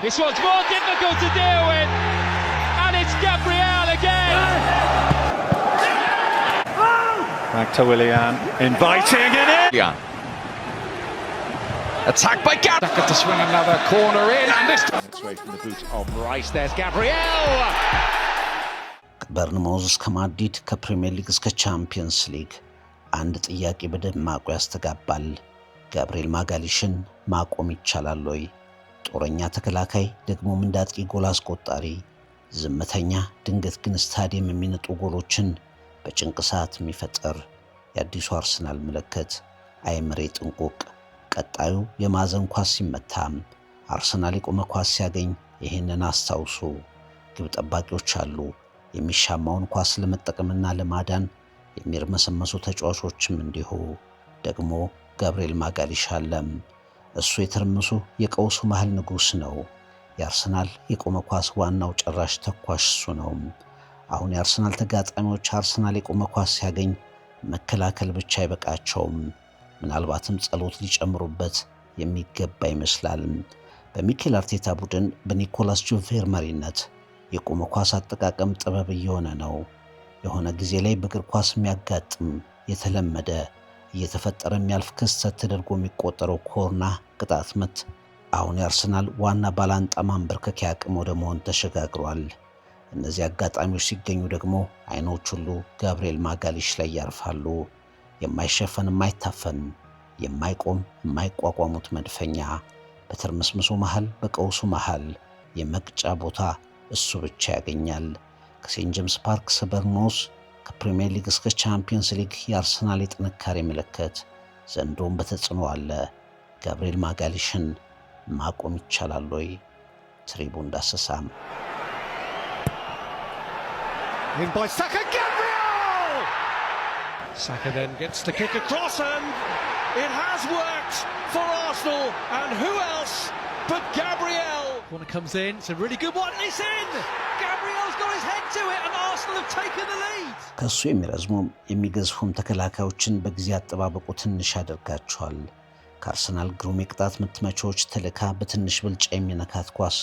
This one's more difficult to deal with, and it's Gabriel again. Back to Willian, inviting it in. Yeah. Attack by Gabriel to swing another corner in, and this time It's away from the boot of Rice. There's Gabriel. በርንማውዝ እስከ ማድሪድ ከፕሪሚየር ሊግ እስከ ቻምፒየንስ ሊግ አንድ ጥያቄ በደማቁ ያስተጋባል። ጋብሪኤል ማጋሊሽን ማቆም ይቻላል ወይ? ጦረኛ ተከላካይ ደግሞ እንዳጥቂ ጎል አስቆጣሪ፣ ዝምተኛ ድንገት ግን ስታዲየም የሚነጡ ጎሎችን በጭንቅ ሰዓት የሚፈጠር የአዲሱ አርሰናል ምልክት አይምሬ ጥንቁቅ። ቀጣዩ የማዕዘን ኳስ ሲመታ አርሰናል የቆመ ኳስ ሲያገኝ ይህንን አስታውሱ። ግብ ጠባቂዎች አሉ። የሚሻማውን ኳስ ለመጠቀምና ለማዳን የሚርመሰመሱ ተጫዋቾችም እንዲሁ። ደግሞ ጋብሪኤል ማጋሊሽ አለም። እሱ የተርምሱ የቀውሱ መሃል ንጉስ ነው። የአርሰናል የቆመ ኳስ ዋናው ጨራሽ ተኳሽ እሱ ነው። አሁን የአርሰናል ተጋጣሚዎች አርሰናል የቆመ ኳስ ሲያገኝ መከላከል ብቻ አይበቃቸውም። ምናልባትም ጸሎት ሊጨምሩበት የሚገባ ይመስላል። በሚኬል አርቴታ ቡድን በኒኮላስ ጆቬር መሪነት የቆመ ኳስ አጠቃቀም ጥበብ እየሆነ ነው። የሆነ ጊዜ ላይ በእግር ኳስ የሚያጋጥም የተለመደ እየተፈጠረ የሚያልፍ ክስተት ተደርጎ የሚቆጠረው ኮርና ቅጣት ምት አሁን የአርሰናል ዋና ባላንጣ ማንበርከኪያ አቅም ወደ መሆን ተሸጋግሯል። እነዚህ አጋጣሚዎች ሲገኙ ደግሞ አይኖች ሁሉ ጋብሪኤል ማጋሊሽ ላይ ያርፋሉ። የማይሸፈን የማይታፈን የማይቆም የማይቋቋሙት መድፈኛ በትርምስምሱ መሃል በቀውሱ መሃል የመቅጫ ቦታ እሱ ብቻ ያገኛል። ከሴንት ጄምስ ፓርክ በርንማውዝ ከፕሪሚየር ሊግ እስከ ቻምፒየንስ ሊግ የአርሰናል የጥንካሬ ምልክት ዘንዶም በተጽዕኖ አለ። ጋብሪኤል ማጋሊሽን ማቆም ይቻላል ወይ? ትሪቡን ዳሰሳም In by Saka, Gabriel! Saka then gets the kick across, and it has worked for Arsenal, and who else but Gabriel? Corner comes in, it's a really good one, it's in! Gabriel's got his head to it, and Arsenal have taken the lead! ከሱ የሚረዝሙም የሚገዝፉም ተከላካዮችን በጊዜ አጠባበቁ ትንሽ ያደርጋቸዋል። ከአርሰናል ግሩም የቅጣት ምት መቺዎች ተልካ በትንሽ ብልጫ የሚነካት ኳስ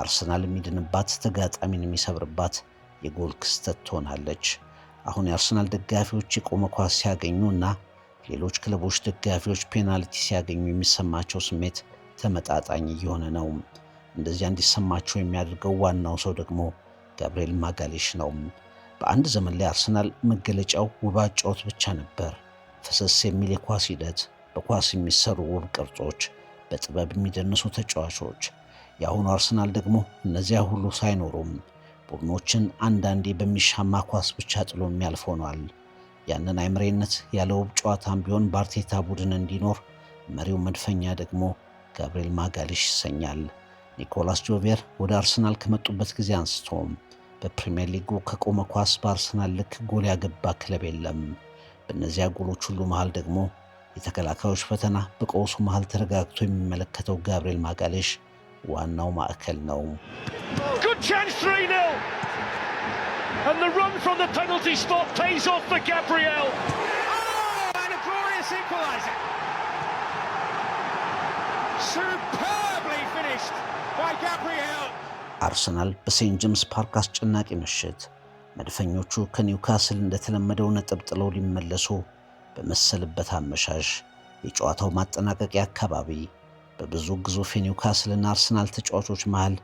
አርሰናል የሚድንባት ተጋጣሚን የሚሰብርባት የጎል ክስተት ትሆናለች። አሁን የአርሰናል ደጋፊዎች የቆመ ኳስ ሲያገኙና ሌሎች ክለቦች ደጋፊዎች ፔናልቲ ሲያገኙ የሚሰማቸው ስሜት ተመጣጣኝ እየሆነ ነው። እንደዚያ እንዲሰማቸው የሚያደርገው ዋናው ሰው ደግሞ ጋብሪኤል ማጋሊሽ ነው። በአንድ ዘመን ላይ አርሰናል መገለጫው ውብ አጨዋወት ብቻ ነበር። ፈሰስ የሚል የኳስ ሂደት፣ በኳስ የሚሰሩ ውብ ቅርጾች፣ በጥበብ የሚደንሱ ተጫዋቾች። የአሁኑ አርሰናል ደግሞ እነዚያ ሁሉ ሳይኖሩም ቡድኖችን አንዳንዴ በሚሻማ ኳስ ብቻ ጥሎ የሚያልፍ ሆኗል። ያንን አይምሬነት ያለ ውብ ጨዋታም ቢሆን በአርቴታ ቡድን እንዲኖር መሪው መድፈኛ ደግሞ ጋብሪኤል ማጋሊሽ ይሰኛል። ኒኮላስ ጆቬር ወደ አርሰናል ከመጡበት ጊዜ አንስቶም በፕሪሚየር ሊጉ ከቆመ ኳስ በአርሰናል ልክ ጎል ያገባ ክለብ የለም። በእነዚያ ጎሎች ሁሉ መሃል ደግሞ የተከላካዮች ፈተና በቀውሱ መሃል ተረጋግቶ የሚመለከተው ጋብሪኤል ማጋሊሽ ዋናው ማዕከል ነው። Good chance, 3-0! And the run from the penalty spot pays off for Gabriel. Oh, and a glorious equaliser. Superbly finished by Gabriel. አርሰናል በሴንት ጄምስ ፓርክ አስጨናቂ ምሽት መድፈኞቹ ከኒውካስል እንደተለመደው ነጥብ ጥለው ሊመለሱ በመሰልበት አመሻሽ የጨዋታው ማጠናቀቂያ አካባቢ በብዙ ግዙፍ የኒውካስልና አርሰናል ተጫዋቾች መሃል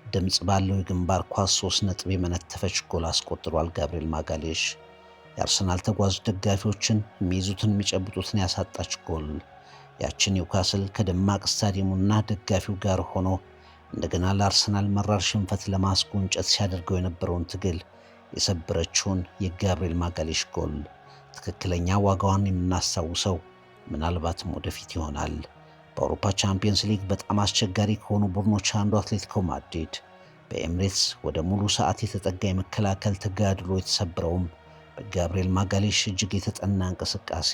ድምጽ ባለው የግንባር ኳስ 3 ነጥብ የመነተፈች ጎል አስቆጥሯል ጋብሪኤል ማጋሊሽ። የአርሰናል ተጓዥ ደጋፊዎችን የሚይዙትን የሚጨብጡትን ያሳጣች ጎል ያችን ኒውካስል ከደማቅ ስታዲየሙና ደጋፊው ጋር ሆኖ እንደገና ለአርሰናል መራር ሽንፈት ለማስጎንጨት ሲያደርገው የነበረውን ትግል የሰበረችውን የጋብሪኤል ማጋሊሽ ጎል ትክክለኛ ዋጋዋን የምናስታውሰው ምናልባትም ወደፊት ይሆናል። በአውሮፓ ቻምፒየንስ ሊግ በጣም አስቸጋሪ ከሆኑ ቡድኖች አንዱ አትሌቲኮ ማድሪድ በኤምሬትስ ወደ ሙሉ ሰዓት የተጠጋ የመከላከል ተጋድሎ የተሰበረውም በጋብሪኤል ማጋሊሽ እጅግ የተጠና እንቅስቃሴ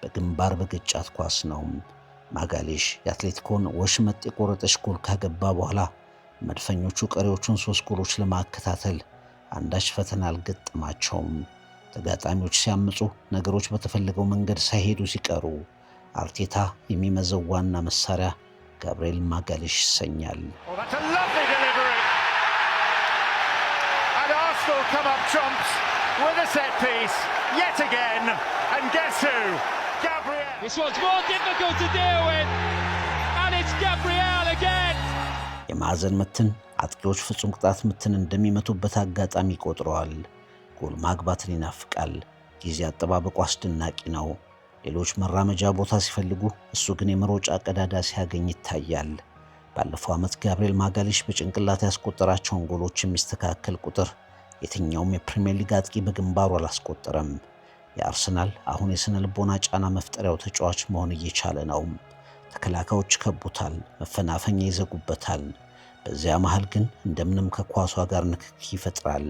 በግንባር በግጫት ኳስ ነው። ማጋሊሽ የአትሌቲኮን ወሽመጥ የቆረጠች ጎል ካገባ በኋላ መድፈኞቹ ቀሪዎቹን 3 ጎሎች ለማከታተል አንዳች ፈተና አልገጠማቸውም። ተጋጣሚዎች ሲያምፁ፣ ነገሮች በተፈለገው መንገድ ሳይሄዱ ሲቀሩ አርቴታ የሚመዘው ዋና መሳሪያ ጋብሪኤል ማጋሊሽ ይሰኛል። Arsenal come up trumps with a set piece yet again, and guess who? Gabriel. This one's more difficult to deal with, and it's Gabriel again. የማዕዘን ምትን አጥቂዎች ፍጹም ቅጣት ምትን እንደሚመቱበት አጋጣሚ ቆጥረዋል። ጎል ማግባትን ይናፍቃል። ጊዜ አጠባበቁ አስደናቂ ነው። ሌሎች መራመጃ ቦታ ሲፈልጉ እሱ ግን የመሮጫ ቀዳዳ ሲያገኝ ይታያል። ባለፈው ዓመት ጋብሪኤል ማጋሊሽ በጭንቅላት ያስቆጠራቸውን ጎሎች የሚስተካከል ቁጥር የትኛውም የፕሪሚየር ሊግ አጥቂ በግንባሩ አላስቆጠረም። የአርሰናል አሁን የስነ ልቦና ጫና መፍጠሪያው ተጫዋች መሆን እየቻለ ነው። ተከላካዮች ከቡታል፣ መፈናፈኛ ይዘጉበታል። በዚያ መሃል ግን እንደምንም ከኳሷ ጋር ንክኪ ይፈጥራል።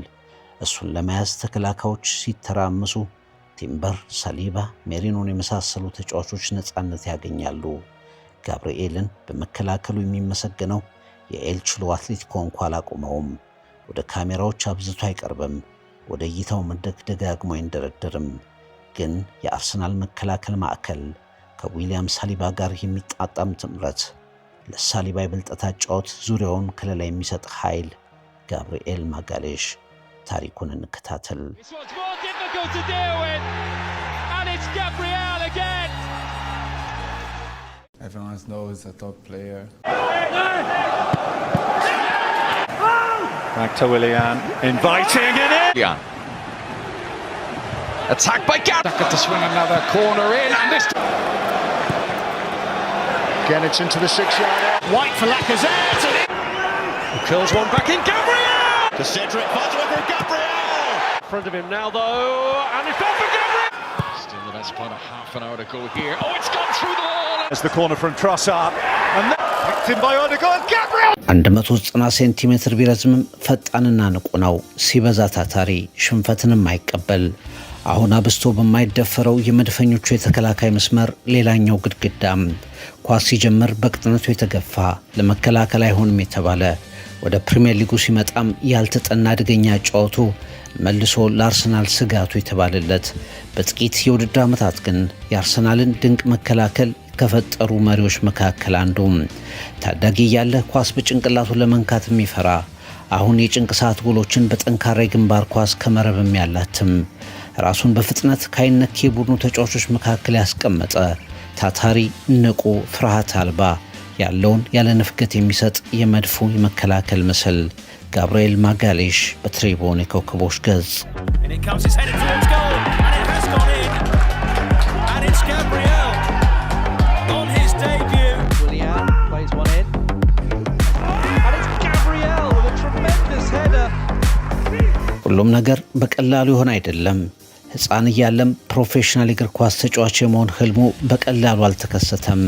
እሱን ለመያዝ ተከላካዮች ሲተራምሱ ቲምበር፣ ሳሊባ፣ ሜሪኖን የመሳሰሉ ተጫዋቾች ነፃነት ያገኛሉ። ጋብሪኤልን በመከላከሉ የሚመሰገነው የኤል ችሎ አትሌቲኮ እንኳን አላቆመውም። ወደ ካሜራዎች አብዝቶ አይቀርብም። ወደ እይታው መድረክ ደጋግሞ አይንደረደርም። ግን የአርሰናል መከላከል ማዕከል ከዊሊያም ሳሊባ ጋር የሚጣጣም ጥምረት፣ ለሳሊባ የብልጠት አጫወት ዙሪያውን ከለላ የሚሰጥ ኃይል ጋብሪኤል ማጋሌሽ። ታሪኩን እንከታተል። Everyone knows a top player. Back to Willian, inviting it in. Yeah. Attack by Gabriel to swing another corner in, and this. Again, it's into the 6-yard area. White for Lacazette, and He curls one back in. Gabriel! To Cedric, finds over Gabriel! In front of him now, though, and it's gone for Gabriel! Still the best part of half an hour to go here. Oh, it's gone through the wall! As the corner from Trossard, and then picked in by Odegaard. Gabriel! 190 ሴንቲሜትር ቢረዝምም ፈጣንና ንቁ ነው። ሲበዛ ታታሪ፣ ሽንፈትንም አይቀበል። አሁን አብስቶ በማይደፈረው የመድፈኞቹ የተከላካይ መስመር ሌላኛው ግድግዳም ኳስ ሲጀምር በቅጥነቱ የተገፋ ለመከላከል አይሆንም የተባለ ወደ ፕሪሚየር ሊጉ ሲመጣም ያልተጠና አደገኛ ጨዋቱ መልሶ ለአርሰናል ስጋቱ የተባለለት በጥቂት የውድድር ዓመታት ግን የአርሰናልን ድንቅ መከላከል ከፈጠሩ መሪዎች መካከል አንዱ ታዳጊ ያለ ኳስ በጭንቅላቱ ለመንካት የሚፈራ አሁን የጭንቅ ሰዓት ጎሎችን በጠንካራ ግንባር ኳስ ከመረብም ያላትም ራሱን በፍጥነት ካይነክ የቡድኑ ተጫዋቾች መካከል ያስቀመጠ ታታሪ ንቁ ፍርሃት አልባ ያለውን ያለ ንፍገት የሚሰጥ የመድፉ የመከላከል ምስል ጋብሪኤል ማጋሌሽ በትሪቡን የኮከቦች ገጽ። ሁሉም ነገር በቀላሉ ይሆን አይደለም። ሕፃን እያለም ፕሮፌሽናል እግር ኳስ ተጫዋች የመሆን ህልሙ በቀላሉ አልተከሰተም።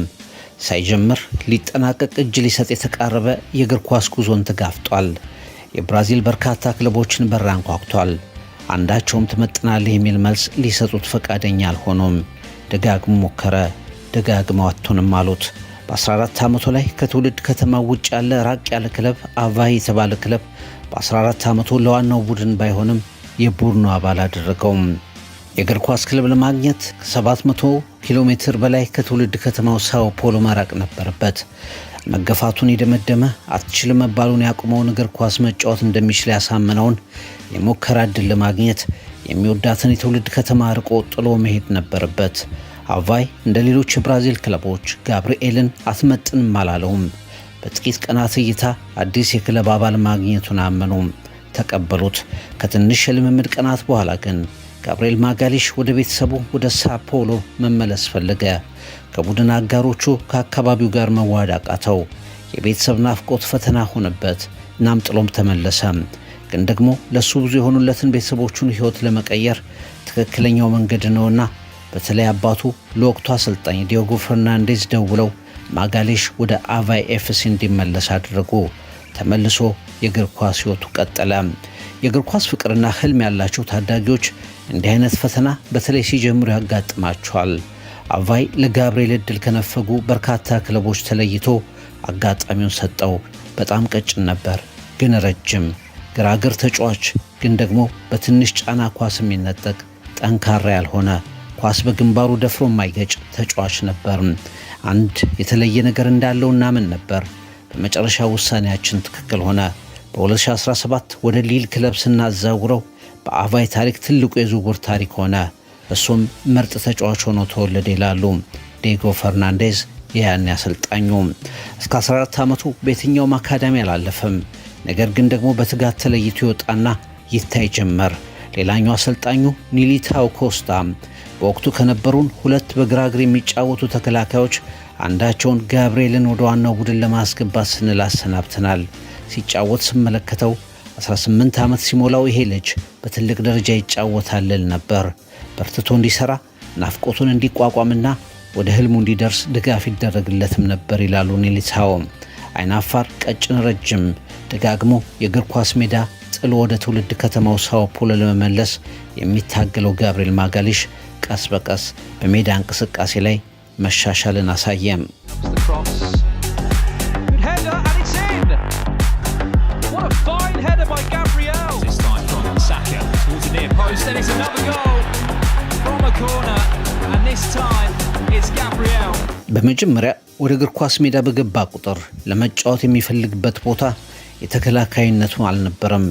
ሳይጀምር ሊጠናቀቅ እጅ ሊሰጥ የተቃረበ የእግር ኳስ ጉዞን ተጋፍጧል። የብራዚል በርካታ ክለቦችን በር አንኳኩቷል። አንዳቸውም ትመጥናለህ የሚል መልስ ሊሰጡት ፈቃደኛ አልሆኑም። ደጋግሞ ሞከረ፣ ደጋግመው አትሆንም አሉት። በ14 ዓመቱ ላይ ከትውልድ ከተማው ውጭ ያለ ራቅ ያለ ክለብ አቫይ የተባለ ክለብ በ14 ዓመቱ ለዋናው ቡድን ባይሆንም የቡድኑ አባል አደረገው። የእግር ኳስ ክለብ ለማግኘት 700 ኪሎ ሜትር በላይ ከትውልድ ከተማው ሳኦ ፖሎ መራቅ ነበረበት። መገፋቱን የደመደመ አትችልም መባሉን ያቆመውን እግር ኳስ መጫወት እንደሚችል ያሳመነውን የሙከራ ዕድል ለማግኘት የሚወዳትን የትውልድ ከተማ ርቆ ጥሎ መሄድ ነበረበት። አቫይ እንደ ሌሎች የብራዚል ክለቦች ጋብሪኤልን አትመጥንም አላለውም። በጥቂት ቀናት እይታ አዲስ የክለብ አባል ማግኘቱን አመኑ፣ ተቀበሉት። ከትንሽ የልምምድ ቀናት በኋላ ግን ጋብሪኤል ማጋሊሽ ወደ ቤተሰቡ ወደ ሳኦ ፖሎ መመለስ ፈለገ። ከቡድን አጋሮቹ ከአካባቢው ጋር መዋሃድ አቃተው። የቤተሰብ ናፍቆት ፈተና ሆነበት። እናም ጥሎም ተመለሰ። ግን ደግሞ ለሱ ብዙ የሆኑለትን ቤተሰቦቹን ሕይወት ለመቀየር ትክክለኛው መንገድ ነውና በተለይ አባቱ ለወቅቱ አሰልጣኝ ዲዮጎ ፈርናንዴዝ ደውለው ማጋሌሽ ወደ አቫይ ኤፍሲ እንዲመለስ አደረጉ። ተመልሶ የእግር ኳስ ሕይወቱ ቀጠለ። የእግር ኳስ ፍቅርና ህልም ያላቸው ታዳጊዎች እንዲህ አይነት ፈተና በተለይ ሲጀምሩ ያጋጥማቸዋል። አቫይ ለጋብሪኤል ዕድል ከነፈጉ በርካታ ክለቦች ተለይቶ አጋጣሚውን ሰጠው። በጣም ቀጭን ነበር፣ ግን ረጅም ግራግር ተጫዋች፣ ግን ደግሞ በትንሽ ጫና ኳስ የሚነጠቅ ጠንካራ ያልሆነ ኳስ በግንባሩ ደፍሮ የማይገጭ ተጫዋች ነበር። አንድ የተለየ ነገር እንዳለው እናምን ነበር። በመጨረሻ ውሳኔያችን ትክክል ሆነ። በ2017 ወደ ሊል ክለብ ስናዛውረው በአቫይ ታሪክ ትልቁ የዝውውር ታሪክ ሆነ። እሱም ምርጥ ተጫዋች ሆኖ ተወለደ ይላሉ ዲየጎ ፈርናንዴዝ የያኔ አሰልጣኙ። እስከ 14 ዓመቱ በየትኛውም አካዳሚ አላለፈም። ነገር ግን ደግሞ በትጋት ተለይቶ ይወጣና ይታይ ጀመር። ሌላኛው አሰልጣኙ ኒሊታው ኮስታ በወቅቱ ከነበሩን ሁለት በግራ እግር የሚጫወቱ ተከላካዮች አንዳቸውን ጋብርኤልን ወደ ዋናው ቡድን ለማስገባት ስንል አሰናብተናል። ሲጫወት ስመለከተው 18 ዓመት ሲሞላው ይሄ ልጅ በትልቅ ደረጃ ይጫወታል ነበር። በርትቶ እንዲሰራ ናፍቆቱን እንዲቋቋምና ወደ ህልሙ እንዲደርስ ድጋፍ ይደረግለትም ነበር ይላሉ ኒሊታው። አይናፋር፣ ቀጭን፣ ረጅም፣ ደጋግሞ የእግር ኳስ ሜዳ ጥሎ ወደ ትውልድ ከተማው ሳኦ ፖሎ ለመመለስ የሚታገለው ጋብርኤል ማጋሊሽ ቀስ በቀስ በሜዳ እንቅስቃሴ ላይ መሻሻልን አሳየም። በመጀመሪያ ወደ እግር ኳስ ሜዳ በገባ ቁጥር ለመጫወት የሚፈልግበት ቦታ የተከላካይነቱ አልነበረም።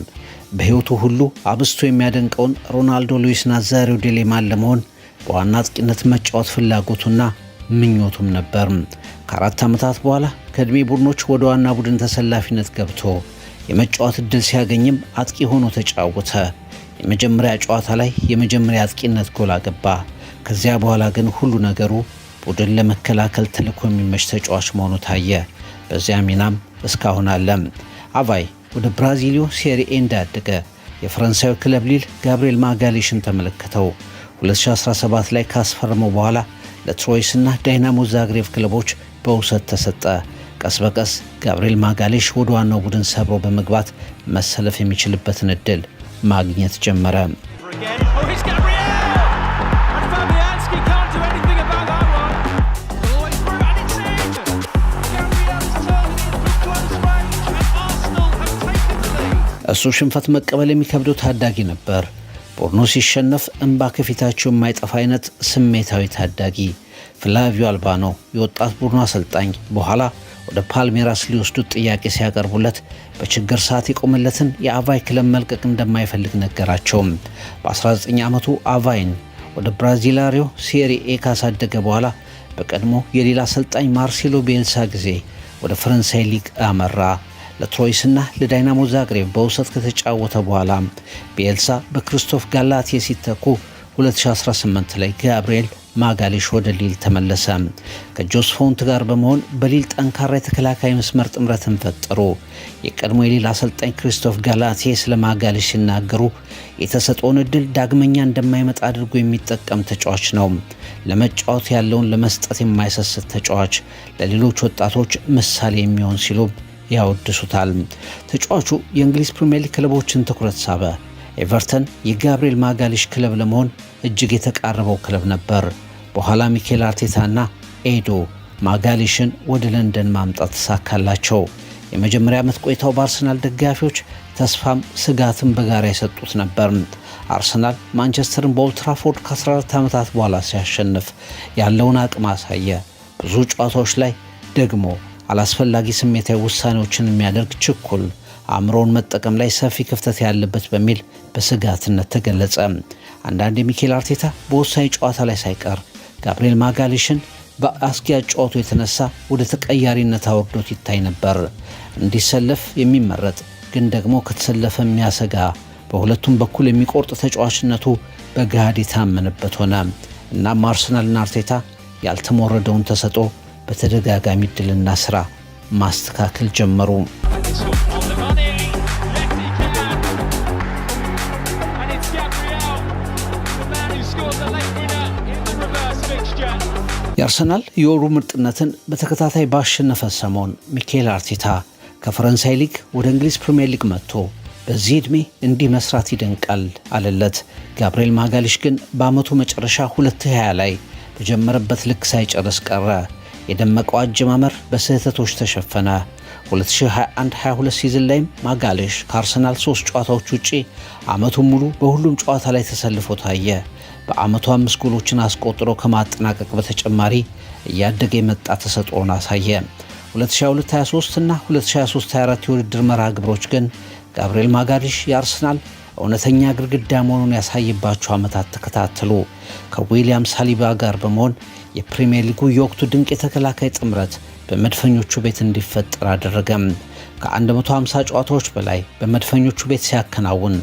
በህይወቱ ሁሉ አብስቶ የሚያደንቀውን ሮናልዶ ሉዊስ ናዛሪዮ ዴሌማን ለመሆን በዋና አጥቂነት መጫወት ፍላጎቱና ምኞቱም ነበር። ከ4 ዓመታት በኋላ ከዕድሜ ቡድኖች ወደ ዋና ቡድን ተሰላፊነት ገብቶ የመጫወት እድል ሲያገኝም አጥቂ ሆኖ ተጫወተ። የመጀመሪያ ጨዋታ ላይ የመጀመሪያ አጥቂነት ጎል አገባ። ከዚያ በኋላ ግን ሁሉ ነገሩ ቡድን ለመከላከል ተልኮ የሚመች ተጫዋች መሆኑ ታየ። በዚያ ሚናም እስካሁን አለ። አቫይ ወደ ብራዚሊዮ ሴሪኤ እንዳደገ የፈረንሳዩ ክለብ ሊል ጋብርኤል ማጋሊሽን ተመለከተው። 2017 ላይ ካስፈረመው በኋላ ለትሮይስ እና ዳይናሞ ዛግሬቭ ክለቦች በውሰት ተሰጠ። ቀስ በቀስ ጋብርኤል ማጋሊሽ ወደ ዋናው ቡድን ሰብሮ በመግባት መሰለፍ የሚችልበትን እድል ማግኘት ጀመረ። እሱ ሽንፈት መቀበል የሚከብደው ታዳጊ ነበር። ቡድኑ ሲሸነፍ እንባ ከፊታቸው የማይጠፋ አይነት ስሜታዊ ታዳጊ። ፍላቪዮ አልባኖ የወጣት ቡድኑ አሰልጣኝ በኋላ ወደ ፓልሜራስ ሊወስዱት ጥያቄ ሲያቀርቡለት በችግር ሰዓት የቆመለትን የአቫይ ክለብ መልቀቅ እንደማይፈልግ ነገራቸው። በ19 ዓመቱ አቫይን ወደ ብራዚላሪዮ ሴሪኤ ካሳደገ በኋላ በቀድሞ የሌላ አሰልጣኝ ማርሴሎ ቤልሳ ጊዜ ወደ ፈረንሳይ ሊግ አመራ። ለትሮይስና ለዳይናሞ ዛግሬቭ በውሰት ከተጫወተ በኋላ ቤልሳ በክሪስቶፍ ጋላቴ ሲተኩ 2018 ላይ ጋብርኤል ማጋሊሽ ወደ ሊል ተመለሰ። ከጆስ ፎንት ጋር በመሆን በሊል ጠንካራ የተከላካይ መስመር ጥምረትን ፈጠሩ። የቀድሞ የሊል አሰልጣኝ ክሪስቶፍ ጋላቴ ስለ ማጋሊሽ ሲናገሩ የተሰጠውን እድል ዳግመኛ እንደማይመጣ አድርጎ የሚጠቀም ተጫዋች ነው። ለመጫወት ያለውን ለመስጠት የማይሰስት ተጫዋች፣ ለሌሎች ወጣቶች ምሳሌ የሚሆን ሲሉ ያወድሱታል። ተጫዋቹ የእንግሊዝ ፕሪሚየር ሊግ ክለቦችን ትኩረት ሳበ። ኤቨርተን የጋብርኤል ማጋሊሽ ክለብ ለመሆን እጅግ የተቃረበው ክለብ ነበር። በኋላ ሚኬል አርቴታና ኤዶ ማጋሊሽን ወደ ለንደን ማምጣት ተሳካላቸው። የመጀመሪያ ዓመት ቆይታው በአርሰናል ደጋፊዎች ተስፋም ስጋትም በጋራ የሰጡት ነበር። አርሰናል ማንቸስተርን በኦልድ ትራፎርድ ከ14 ዓመታት በኋላ ሲያሸንፍ ያለውን አቅም አሳየ። ብዙ ጨዋታዎች ላይ ደግሞ አላስፈላጊ ስሜታዊ ውሳኔዎችን የሚያደርግ ችኩል፣ አእምሮውን መጠቀም ላይ ሰፊ ክፍተት ያለበት በሚል በስጋትነት ተገለጸ። አንዳንድ የሚኬል አርቴታ በወሳኝ ጨዋታ ላይ ሳይቀር ጋብርኤል ማጋሊሽን በአስጊ አጨዋወቱ የተነሳ ወደ ተቀያሪነት አውርዶት ይታይ ነበር። እንዲሰለፍ የሚመረጥ ግን ደግሞ ከተሰለፈ የሚያሰጋ፣ በሁለቱም በኩል የሚቆርጥ ተጫዋችነቱ በገሃድ የታመነበት ሆነ። እናም አርሰናልና አርቴታ ያልተሞረደውን ተሰጥኦ በተደጋጋሚ ድልና ስራ ማስተካከል ጀመሩ። የአርሰናል የወሩ ምርጥነትን በተከታታይ ባሸነፈ ሰሞን ሚኬል አርቴታ ከፈረንሳይ ሊግ ወደ እንግሊዝ ፕሪሚየር ሊግ መጥቶ በዚህ ዕድሜ እንዲህ መስራት ይደንቃል አለለት። ጋብርኤል ማጋሊሽ ግን በዓመቱ መጨረሻ 2020 ላይ በጀመረበት ልክ ሳይጨርስ ቀረ። የደመቀው አጀማመር በስህተቶች ተሸፈነ። 2021-22 ሲዝን ላይም ማጋሊሽ ከአርሰናል 3 ጨዋታዎች ውጪ ዓመቱን ሙሉ በሁሉም ጨዋታ ላይ ተሰልፎ ታየ። በዓመቱ 5 ጎሎችን አስቆጥሮ ከማጠናቀቅ በተጨማሪ እያደገ የመጣ ተሰጥኦን አሳየ። 2022-23 እና 2023-24 የውድድር መርሃ ግብሮች ግን ጋብርኤል ማጋሊሽ የአርሰናል እውነተኛ ግድግዳ መሆኑን ያሳየባቸው ዓመታት ተከታተሉ። ከዊሊያም ሳሊባ ጋር በመሆን የፕሪሚየር ሊጉ የወቅቱ ድንቅ የተከላካይ ጥምረት በመድፈኞቹ ቤት እንዲፈጠር አደረገም። ከ150 ጨዋታዎች በላይ በመድፈኞቹ ቤት ሲያከናውን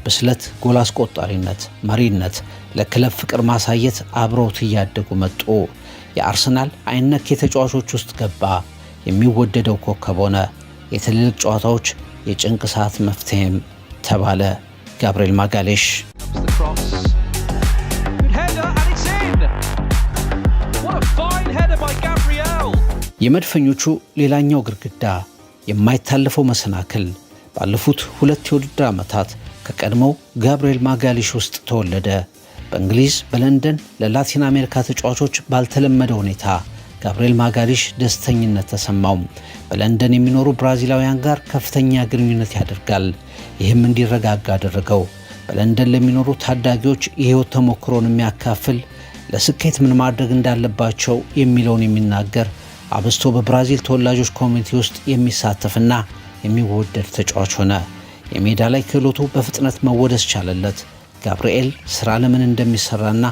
ብስለት፣ ጎል አስቆጣሪነት፣ መሪነት፣ ለክለብ ፍቅር ማሳየት አብረውት እያደጉ መጡ። የአርሰናል አይነክ የተጫዋቾች ውስጥ ገባ። የሚወደደው ኮከብ ሆነ። የትልልቅ ጨዋታዎች የጭንቅ ሰዓት መፍትሄም ተባለ። ጋብርኤል ማጋሊሽ የመድፈኞቹ ሌላኛው ግድግዳ የማይታለፈው መሰናክል ባለፉት 2 የውድድር ዓመታት ከቀድሞው ጋብርኤል ማጋሊሽ ውስጥ ተወለደ። በእንግሊዝ በለንደን ለላቲን አሜሪካ ተጫዋቾች ባልተለመደ ሁኔታ ጋብርኤል ማጋሊሽ ደስተኝነት ተሰማው። በለንደን የሚኖሩ ብራዚላውያን ጋር ከፍተኛ ግንኙነት ያደርጋል። ይህም እንዲረጋጋ አደረገው። በለንደን ለሚኖሩ ታዳጊዎች የህይወት ተሞክሮን የሚያካፍል፣ ለስኬት ምን ማድረግ እንዳለባቸው የሚለውን የሚናገር፣ አብስቶ በብራዚል ተወላጆች ኮሚኒቲ ውስጥ የሚሳተፍና የሚወደድ ተጫዋች ሆነ። የሜዳ ላይ ክህሎቱ በፍጥነት መወደስ ቻለለት። ጋብርኤል ስራ ለምን እንደሚሰራና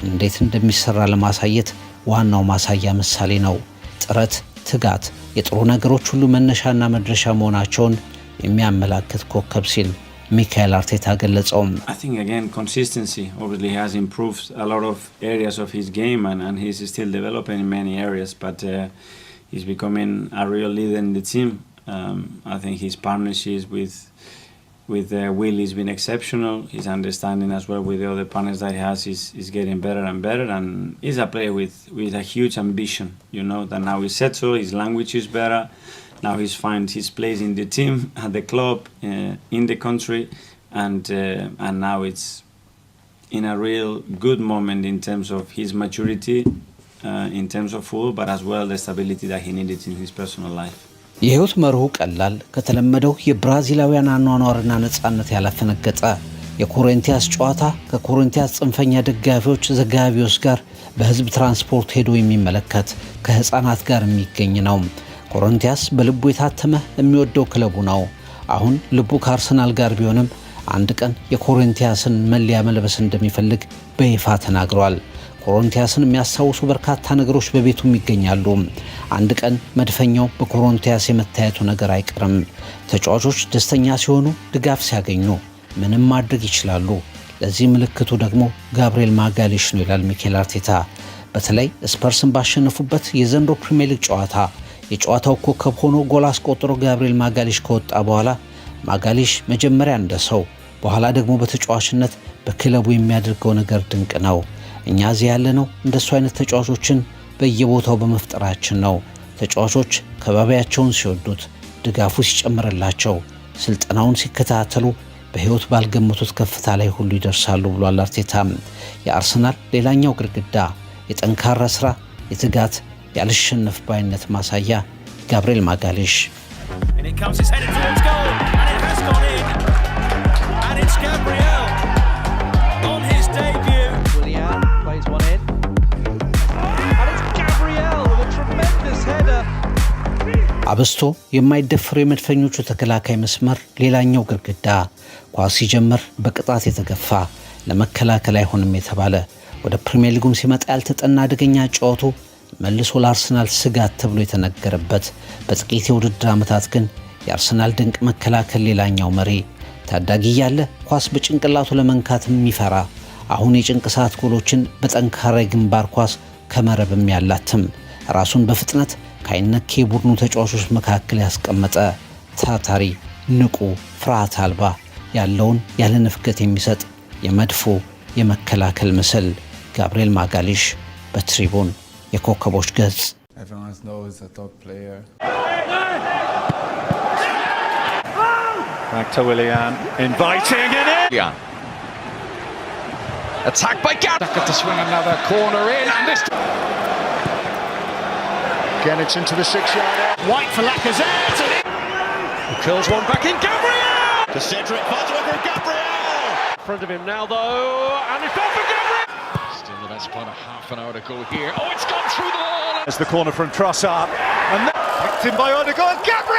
እንዴት እንደሚሰራ ለማሳየት ዋናው ማሳያ ምሳሌ ነው። ጥረት፣ ትጋት የጥሩ ነገሮች ሁሉ መነሻና መድረሻ መሆናቸውን የሚያመላክት ኮከብ ሲል ሚካኤል አርቴታ ገለጸው። I think again consistency obviously has improved a lot of areas of his game and he's still developing in many areas but he's becoming a real leader in the team. I think his partnerships with Will has been exceptional. His understanding as well with the other partners that he has is getting better and better and he's a player with a huge ambition, you know, that now he's settled, his language is better. Now he's found his place in the team, at the club, in the country, and now it's in a real good moment in terms of his maturity, in terms of football, but as well the stability that he needed in his personal life. የህይወት መርሁ ቀላል ከተለመደው የብራዚላውያን አኗኗርና ነጻነት ያላፈነገጠ የኮሪንቲያስ ጨዋታ ከኮሪንቲያስ ጽንፈኛ ደጋፊዎች ዘጋቢዎች ጋር በህዝብ ትራንስፖርት ሄዶ የሚመለከት ከህፃናት ጋር የሚገኝ ነው። ኮሪንቲያስ በልቡ የታተመ የሚወደው ክለቡ ነው። አሁን ልቡ ከአርሰናል ጋር ቢሆንም አንድ ቀን የኮሪንቲያስን መለያ መልበስ እንደሚፈልግ በይፋ ተናግሯል። ኮሪንቲያስን የሚያስታውሱ በርካታ ነገሮች በቤቱም ይገኛሉ። አንድ ቀን መድፈኛው በኮሪንቲያስ የመታየቱ ነገር አይቀርም። ተጫዋቾች ደስተኛ ሲሆኑ፣ ድጋፍ ሲያገኙ ምንም ማድረግ ይችላሉ። ለዚህ ምልክቱ ደግሞ ጋብርኤል ማጋሊሽ ነው ይላል ሚካኤል አርቴታ። በተለይ ስፐርስን ባሸነፉበት የዘንድሮ ፕሪሚየር ሊግ ጨዋታ የጨዋታው ኮከብ ሆኖ ጎል አስቆጥሮ ጋብርኤል ማጋሊሽ ከወጣ በኋላ ማጋሊሽ መጀመሪያ እንደ ሰው በኋላ ደግሞ በተጫዋችነት በክለቡ የሚያደርገው ነገር ድንቅ ነው። እኛ እዚህ ያለነው እንደሱ አይነት ተጫዋቾችን በየቦታው በመፍጠራችን ነው። ተጫዋቾች ከባቢያቸውን ሲወዱት፣ ድጋፉ ሲጨምርላቸው፣ ስልጠናውን ሲከታተሉ በህይወት ባልገመቱት ከፍታ ላይ ሁሉ ይደርሳሉ ብሏል አርቴታ። የአርሰናል ሌላኛው ግድግዳ የጠንካራ ስራ፣ የትጋት ያልሸነፍ ባይነት ማሳያ ጋብርኤል ማጋሊሽ አብስቶ የማይደፈር የመድፈኞቹ ተከላካይ መስመር ሌላኛው ግድግዳ ኳስ ሲጀምር በቅጣት የተገፋ ለመከላከል አይሆንም የተባለ ወደ ፕሪሚየር ሊጉም ሲመጣ ያልተጠና አደገኛ ጨዋታው መልሶ ለአርሰናል ስጋት ተብሎ የተነገረበት በጥቂት የውድድር ዓመታት ግን የአርሰናል ድንቅ መከላከል ሌላኛው መሪ ታዳጊ ያለ ኳስ በጭንቅላቱ ለመንካት የሚፈራ አሁን የጭንቅ ሰዓት ጎሎችን በጠንካራ ግንባር ኳስ ከመረብም ያላትም ራሱን በፍጥነት ከአይነኬ ቡድኑ ተጫዋቾች መካከል ያስቀመጠ ታታሪ፣ ንቁ፣ ፍርሃት አልባ ያለውን ያለ ንፍገት የሚሰጥ የመድፎ የመከላከል ምስል ጋብርኤል ማጋሊሽ በትሪቡን የኮከቦች ገጽ። Everyone knows a top player. Back to Willian, inviting it in. Attack by Gabriel to swing another corner in and this Again it's into the 6-yard area. White for Lacazette. Who curls one back in. Gabriel! To Cedric, finds one for Gabriel! In front of him now though, and it's gone for Gabriel! still the best part of half an hour to go here. Oh, it's gone through the wall. As the corner from Trossard and picked in by Odegaard. Gabriel!